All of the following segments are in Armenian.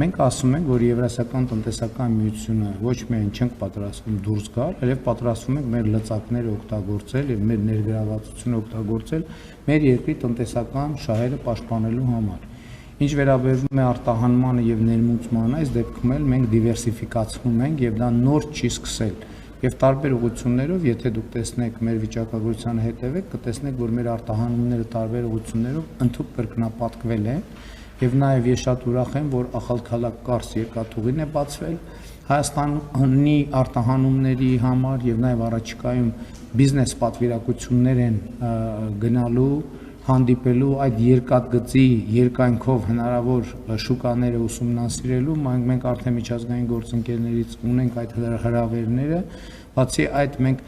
մենք ասում ենք, որ Եվրասիական տնտեսական միությունը ոչ միայն չենք պատրաստվում դուրս գալ, այլև պատրաստվում ենք մեր լծակները օգտագործել եւ մեր ներգրավվածությունը օգտագործել մեր երկրի տնտեսական շահերը պաշտպանելու համար։ Ինչ վերաբերում է արտահանմանը եւ ներմուծմանը, այս դեպքում էլ մենք դիվերսիֆիկացնում ենք եւ դա նոր չի սկսել։ Եվ տարբեր ուղղություններով, եթե դուք տեսնեք մեր վիճակագրությանը հետևեք, կտեսնեք, որ մեր արտահանումները տարբեր ուղղություններով ընդհանուր կրկնապատկվել են, եւ նաեւ ես շատ ուրախ եմ, որ Ախալքալակ-Կարս երկաթուղին է բացվել Հայաստանի արտահանումների համար եւ նաեւ առաջիկայում բիզնես պատվիրակություններ են գնալու հանդիպելու այդ երկաթգծի երկայնքով հնարավոր շուկաները ուսումնասիրելու, մենք արդեն միջազգային գործընկերներից ունենք այդ հրավերները, բացի այդ մենք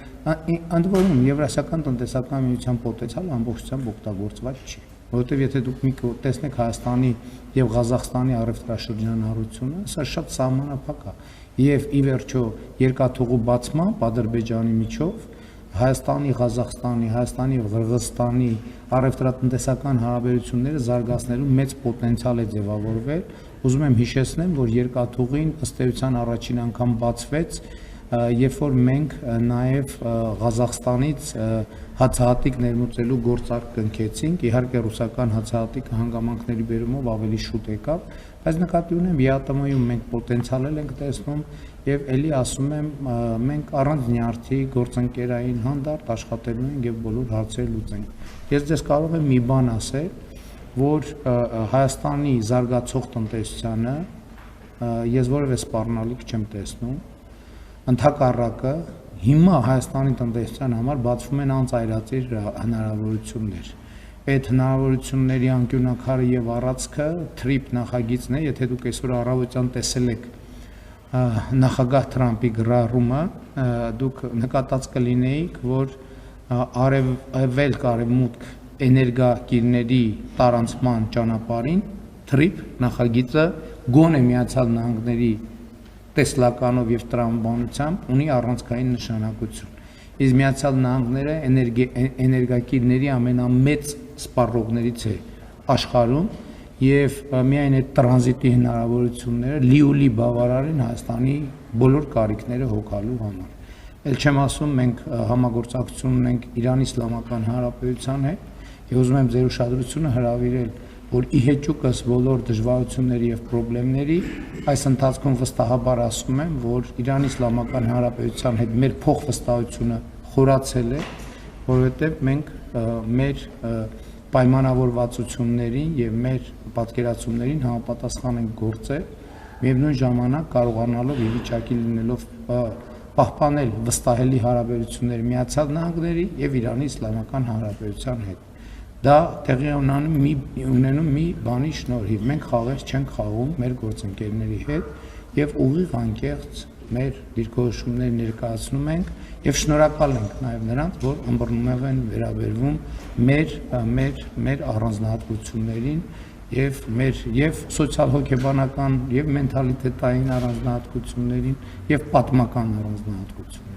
ընդ որում Եվրասիական տնտեսական միության պոտենցիալը ամբողջությամբ օգտագործված չի, որովհետև եթե դուք տեսնեք Հայաստանի եւ Ղազախստանի առևտրաշրջանառությունը, սա շատ սահմանափակ է, եւ ի վերջո երկաթուղու բացման Ադրբեջանի միջով Հայաստանի, Ղազախստանի, Հայաստանի եւ Ղրղըզստանի առևտրատնտեսական հարաբերությունները զարգացնելու մեծ պոտենցիալ է ձևավորվել։ Ուզում եմ հիշեցնեմ, որ երկաթուղին ըստ էության առաջին անգամ բացվեց, երբ որ մենք նաեւ Ղազախստանից հացահատիկ ներմուծելու գործարք կնքեցինք, իհարկե ռուսական հացահատիկը հանգամանքների բերումով ավելի շուտ եկավ, բայց նկատի ունեմ ԵԱՏՄ-ում մենք պոտենցիալ ենք տեսնում եւ ելի ասում եմ մենք առանց նյարդի գործընկերային հանդարտ աշխատելու ենք եւ բոլոր հարցերը լուծենք։ Ես ձեզ կարող եմ մի բան ասել, որ Հայաստանի զարգացող տնտեսությանը ես որևէ սպառնալիք չեմ տեսնում, ընդհակառակը հիմա Հայաստանի տնտեսության համար բացվում են անծայրածիր հնարավորություններ։ Այդ հնարավորությունների անկյունակարը եւ առածքը TRIP նախագիծն է, եթե դուք այսօր առավոտյան տեսել եք նախագահ Թրամփի գրառումը, դուք նկատած կլինեիք, որ արևելք-արևմուտք էներգակիրների տարանցման ճանապարհին TRIP նախագիծը գոնե Միացյալ Նահանգների տեսլականով եւ տրամաբանությամբ ունի առանցքային նշանակություն։ Իսկ Միացյալ Նահանգները էներգակիրների ամենամեծ սպառողներից է աշխարհում եւ միայն այդ տրանզիտի հնարավորությունները լիուլի բավարար են Հայաստանի բոլոր կարիքները հոգալու համար։ Էլ չեմ ասում, մենք համագործակցություն ունենք Իրանի Իսլամական Հանրապետության հետ եւ ուզում եմ ձեր ուշադրությունը հրավիրել, որ իհեճուկս բոլոր դժվարությունների եւ խնդիրների այս ընթացքում վստահաբար ասում եմ, որ Իրանի Իսլամական Հանրապետության հետ մեր փոխվստահությունը խորացել է, որովհետեւ մենք մեր պայմանավորվածություններին եւ մեր պատկերացումներին համապատասխան ենք գործել, միևնույն ժամանակ կարողանալով ի վիճակի լինելով պահպանել վստահելի հարաբերություններ Միացյալ Նահանգների եւ Իրանի Իսլամական Հանրապետության հետ։ Դա տեղի ունենում մի բանի շնորհիվ, մենք խաղեր չենք խաղում մեր գործընկերների հետ եւ ուղիղ անկեղծ մեր դիրքորոշումներ ներկայացնում ենք եւ շնորհակալ ենք նաեւ նրանց, որ ըմբռնումով են վերաբերվում մեր առանձնահատկություններին եւ սոցիալ-հոգեբանական եւ մենթալիտետային առանձնահատկություններին եւ պատմական առանձնահատկություններին։